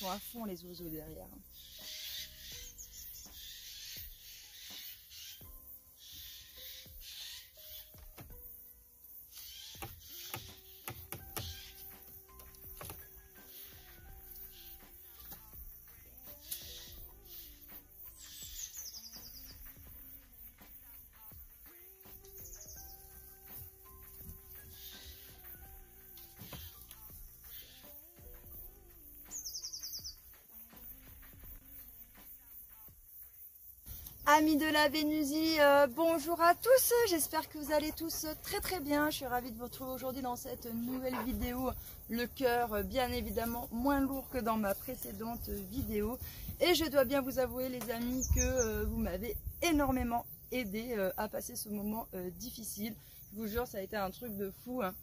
sont à fond les oiseaux derrière. Amis de la Vénusie, bonjour à tous, j'espère que vous allez tous très très bien. Je suis ravie de vous retrouver aujourd'hui dans cette nouvelle vidéo. Le cœur bien évidemment moins lourd que dans ma précédente vidéo. Et je dois bien vous avouer les amis que vous m'avez énormément aidé à passer ce moment difficile. Je vous jure, ça a été un truc de fou. Hein.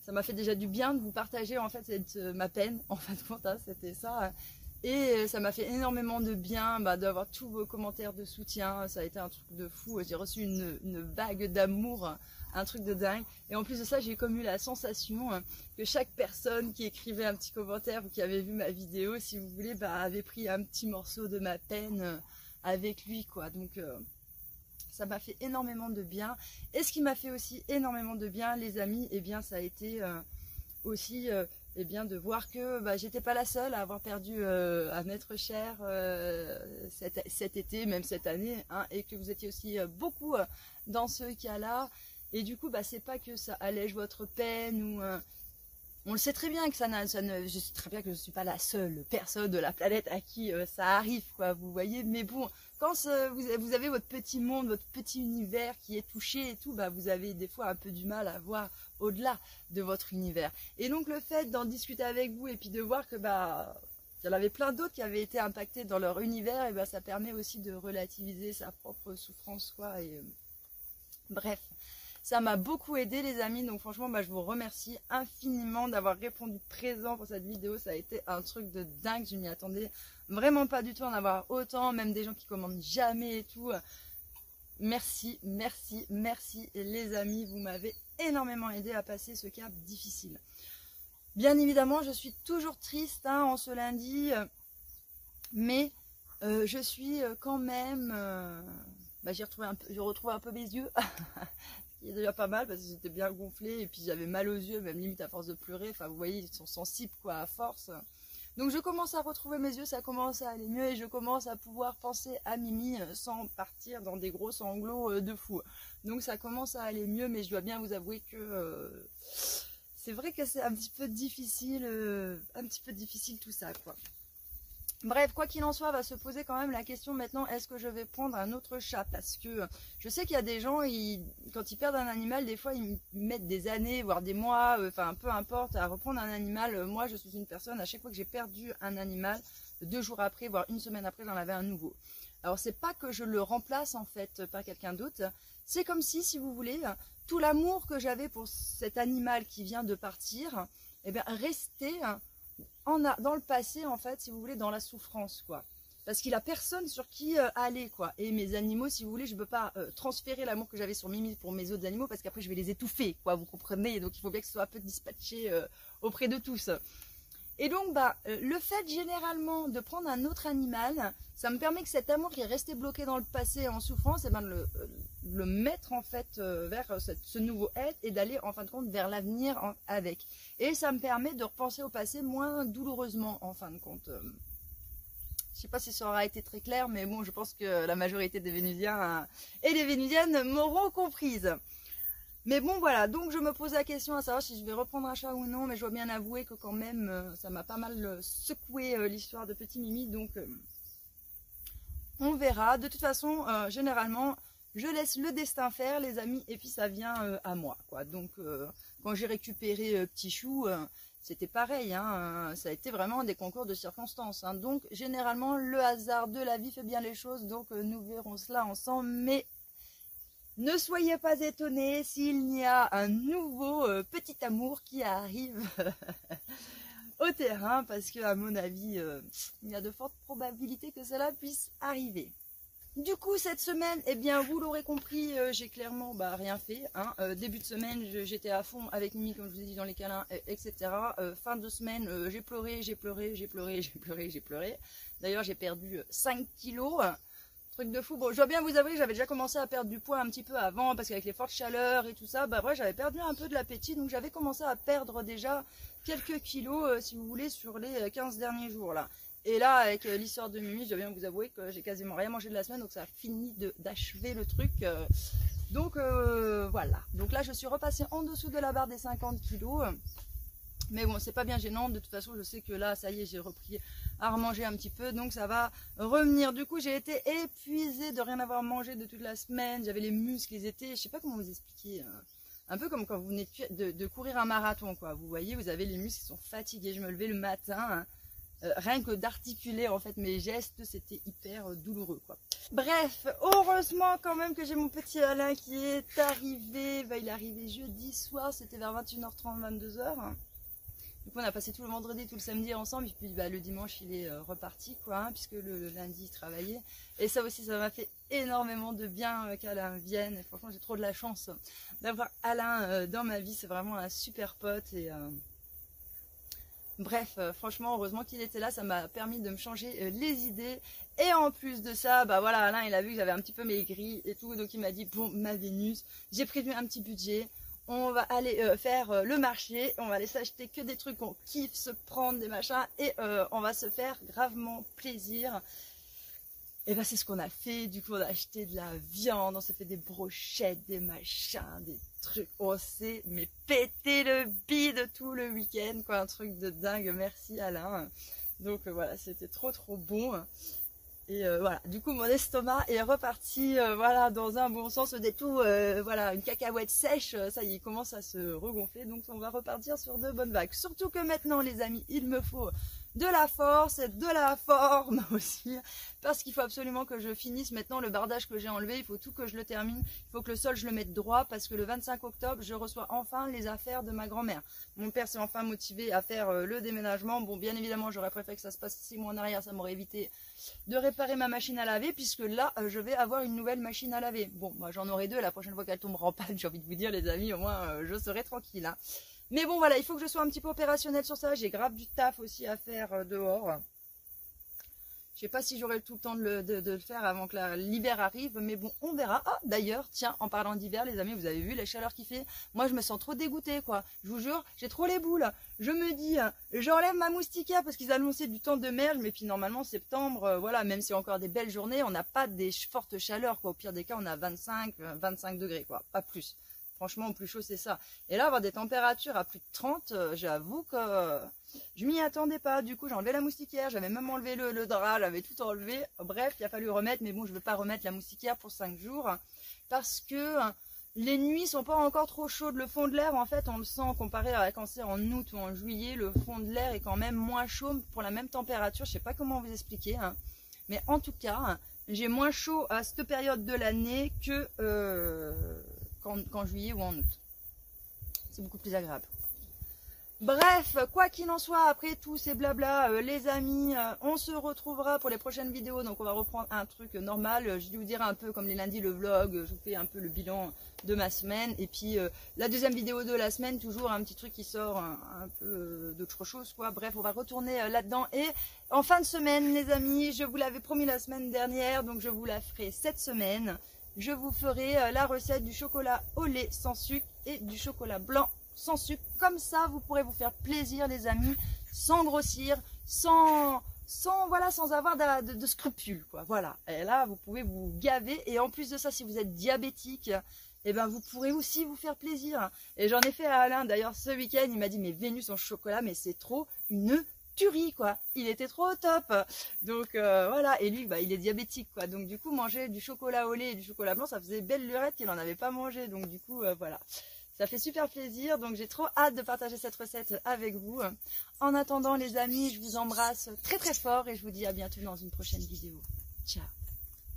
Ça m'a fait déjà du bien de vous partager en fait ma peine, en fin de compte, hein, c'était ça. Hein. Et ça m'a fait énormément de bien d'avoir tous vos commentaires de soutien. Ça a été un truc de fou. J'ai reçu une vague d'amour, un truc de dingue. Et en plus de ça, j'ai comme eu la sensation que chaque personne qui écrivait un petit commentaire ou qui avait vu ma vidéo, si vous voulez, avait pris un petit morceau de ma peine avec lui, quoi. Donc ça m'a fait énormément de bien. Et ce qui m'a fait aussi énormément de bien, les amis, eh bien ça a été aussi eh bien, de voir que j'étais pas la seule à avoir perdu un être cher cet été, même cette année, hein, et que vous étiez aussi beaucoup dans ce cas-là. Et du coup, c'est pas que ça allège votre peine ou on le sait très bien que je sais très bien que je suis pas la seule personne de la planète à qui ça arrive, quoi, vous voyez. Mais bon, quand vous avez votre petit monde, votre petit univers qui est touché et tout, vous avez des fois un peu du mal à voir au-delà de votre univers. Et donc le fait d'en discuter avec vous et puis de voir que il y en avait plein d'autres qui avaient été impactés dans leur univers, et ça permet aussi de relativiser sa propre souffrance, quoi. Et bref. Ça m'a beaucoup aidé les amis, donc franchement je vous remercie infiniment d'avoir répondu présent pour cette vidéo. Ça a été un truc de dingue, je m'y attendais vraiment pas du tout en avoir autant, même des gens qui commandent jamais et tout. Merci, merci, merci les amis, vous m'avez énormément aidé à passer ce cap difficile. Bien évidemment je suis toujours triste en ce lundi, mais je suis quand même... je retrouve un peu mes yeux. Il est déjà pas mal parce que j'étais bien gonflée et puis j'avais mal aux yeux, même limite à force de pleurer. Enfin, vous voyez, ils sont sensibles, quoi, à force. Donc, je commence à retrouver mes yeux, ça commence à aller mieux et je commence à pouvoir penser à Mimi sans partir dans des gros sanglots de fou. Donc, ça commence à aller mieux, mais je dois bien vous avouer que c'est vrai que c'est un petit peu difficile tout ça, quoi. Bref, quoi qu'il en soit, va se poser quand même la question maintenant, est-ce que je vais prendre un autre chat? Parce que je sais qu'il y a des gens, quand ils perdent un animal, des fois ils mettent des années, voire des mois, enfin peu importe, à reprendre un animal. Moi, je suis une personne, à chaque fois que j'ai perdu un animal, 2 jours après, voire une semaine après, j'en avais un nouveau. Alors c'est pas que je le remplace en fait par quelqu'un d'autre, c'est comme si vous voulez, tout l'amour que j'avais pour cet animal qui vient de partir, eh bien restait... dans le passé, en fait, si vous voulez, dans la souffrance, quoi. Parce qu'il a personne sur qui aller, quoi. Et mes animaux, si vous voulez, je ne peux pas transférer l'amour que j'avais sur Mimi pour mes autres animaux, parce qu'après, je vais les étouffer, quoi, vous comprenez. Donc, il faut bien que ce soit un peu dispatché auprès de tous. Et donc, le fait, généralement, de prendre un autre animal, ça me permet que cet amour qui est resté bloqué dans le passé en souffrance, de le mettre, en fait, vers ce nouveau être et d'aller, en fin de compte, vers l'avenir avec. Et ça me permet de repenser au passé moins douloureusement, en fin de compte. Je sais pas si ça aura été très clair, mais bon, je pense que la majorité des Vénusiens et des Vénusiennes m'auront comprise. Mais bon, voilà, donc je me pose la question à savoir si je vais reprendre un chat ou non, mais je dois bien avouer que quand même, ça m'a pas mal secoué l'histoire de petit Mimi, donc on verra. De toute façon, généralement, je laisse le destin faire, les amis, et puis ça vient à moi, quoi. Donc, quand j'ai récupéré Petit Chou, c'était pareil, ça a été vraiment des concours de circonstances. Donc, généralement, le hasard de la vie fait bien les choses, donc nous verrons cela ensemble, mais... Ne soyez pas étonnés s'il y a un nouveau petit amour qui arrive au terrain, parce que à mon avis, il y a de fortes probabilités que cela puisse arriver. Du coup, cette semaine, eh bien, vous l'aurez compris, j'ai clairement rien fait. Hein. Début de semaine, j'étais à fond avec Mimi, comme je vous ai dit, dans les câlins, etc. Fin de semaine, j'ai pleuré. D'ailleurs, j'ai perdu 5 kilos. Truc de fou. Bon, je dois bien vous avouer que j'avais déjà commencé à perdre du poids un petit peu avant, parce qu'avec les fortes chaleurs et tout ça, bref, j'avais perdu un peu de l'appétit. Donc, j'avais commencé à perdre déjà quelques kilos, si vous voulez, sur les 15 derniers jours, là. Et là, avec l'histoire de Mimi, je dois bien vous avouer que j'ai quasiment rien mangé de la semaine, donc ça a fini d'achever le truc. Donc voilà. Donc là, je suis repassée en dessous de la barre des 50 kilos. Mais bon, c'est pas bien gênant. De toute façon, je sais que là, ça y est, j'ai repris à remanger un petit peu, donc ça va revenir. Du coup, j'ai été épuisée de rien avoir mangé de toute la semaine. J'avais les muscles, ils étaient, je sais pas comment vous expliquer. Un peu comme quand vous venez de courir un marathon, quoi. Vous voyez, vous avez les muscles qui sont fatigués. Je me levais le matin. Rien que d'articuler en fait mes gestes, c'était hyper douloureux, quoi. Bref, heureusement quand même que j'ai mon petit Alain qui est arrivé. Il est arrivé jeudi soir, c'était vers 21h30, 22h. Du coup, on a passé tout le vendredi, tout le samedi ensemble, et puis le dimanche il est reparti, quoi, hein, puisque le lundi il travaillait. Et ça aussi, ça m'a fait énormément de bien qu'Alain vienne. Et franchement, j'ai trop de la chance d'avoir Alain dans ma vie. C'est vraiment un super pote et bref, franchement, heureusement qu'il était là, ça m'a permis de me changer les idées. Et en plus de ça, voilà, Alain, il a vu que j'avais un petit peu maigri et tout, donc il m'a dit, bon, ma Vénus, j'ai prévu un petit budget, on va aller faire le marché, on va aller s'acheter que des trucs qu'on kiffe, se prendre des machins, et on va se faire gravement plaisir. Et c'est ce qu'on a fait. Du coup, on a acheté de la viande, on s'est fait des brochettes, des machins, des trucs. On s'est pété le bide tout le week-end, quoi, un truc de dingue. Merci Alain. Donc voilà, c'était trop bon. Et voilà, du coup mon estomac est reparti voilà, dans un bon sens des tout, voilà, une cacahuète sèche, ça y est, il commence à se regonfler, donc on va repartir sur de bonnes vagues. Surtout que maintenant les amis, il me faut de la force, de la forme aussi, parce qu'il faut absolument que je finisse maintenant le bardage que j'ai enlevé, il faut tout que je le termine, il faut que le sol je le mette droit, parce que le 25 octobre je reçois enfin les affaires de ma grand-mère. Mon père s'est enfin motivé à faire le déménagement. Bon, bien évidemment j'aurais préféré que ça se passe 6 mois en arrière, ça m'aurait évité de réparer ma machine à laver, puisque là je vais avoir une nouvelle machine à laver. Bon, moi j'en aurai deux, la prochaine fois qu'elle tombera en panne, j'ai envie de vous dire les amis, au moins je serai tranquille, hein. Mais bon voilà, il faut que je sois un petit peu opérationnelle sur ça, j'ai grave du taf aussi à faire dehors. Je sais pas si j'aurai tout le temps de le faire avant que l'hiver arrive, mais bon, on verra. Ah, d'ailleurs, tiens, en parlant d'hiver, les amis, vous avez vu la chaleur qu'il fait? Moi, je me sens trop dégoûtée, quoi. Je vous jure, j'ai trop les boules. Je me dis, j'enlève ma moustiquaire parce qu'ils annonçaient du temps de merde, mais puis normalement, septembre, voilà, même si encore des belles journées, on n'a pas des fortes chaleurs, quoi. Au pire des cas, on a 25 degrés, quoi, pas plus. Franchement, au plus chaud, c'est ça. Et là, avoir des températures à plus de 30, j'avoue que je m'y attendais pas. Du coup, j'ai enlevé la moustiquaire, j'avais même enlevé le drap, j'avais tout enlevé. Bref, il a fallu remettre, mais bon, je ne veux pas remettre la moustiquaire pour 5 jours parce que les nuits sont pas encore trop chaudes. Le fond de l'air, en fait, on le sent comparé à quand c'est en août ou en juillet, le fond de l'air est quand même moins chaud pour la même température. Je sais pas comment vous expliquer, hein. Mais en tout cas, j'ai moins chaud à cette période de l'année que qu'en juillet ou en août. C'est beaucoup plus agréable. Bref, quoi qu'il en soit, après tous ces blabla, les amis, on se retrouvera pour les prochaines vidéos. Donc on va reprendre un truc normal. Je vais vous dire un peu comme les lundis le vlog, je vous fais un peu le bilan de ma semaine. Et puis la deuxième vidéo de la semaine, toujours un petit truc qui sort un peu d'autre chose, quoi. Bref, on va retourner là-dedans. Et en fin de semaine, les amis, je vous l'avais promis la semaine dernière, donc je vous la ferai cette semaine. Je vous ferai la recette du chocolat au lait sans sucre et du chocolat blanc sans sucre. Comme ça, vous pourrez vous faire plaisir, les amis, sans grossir, sans avoir de scrupules, quoi. Voilà. Et là, vous pouvez vous gaver. Et en plus de ça, si vous êtes diabétique, eh ben, vous pourrez aussi vous faire plaisir. Et j'en ai fait à Alain, d'ailleurs, ce week-end. Il m'a dit, mais Vénus en chocolat, mais c'est trop une tuerie, quoi. Il était trop au top. Donc voilà, et lui il est diabétique, quoi. Donc du coup manger du chocolat au lait et du chocolat blanc, ça faisait belle lurette qu'il n'en avait pas mangé. Donc du coup voilà, ça fait super plaisir. Donc j'ai trop hâte de partager cette recette avec vous. En attendant les amis, je vous embrasse très très fort et je vous dis à bientôt dans une prochaine vidéo. Ciao.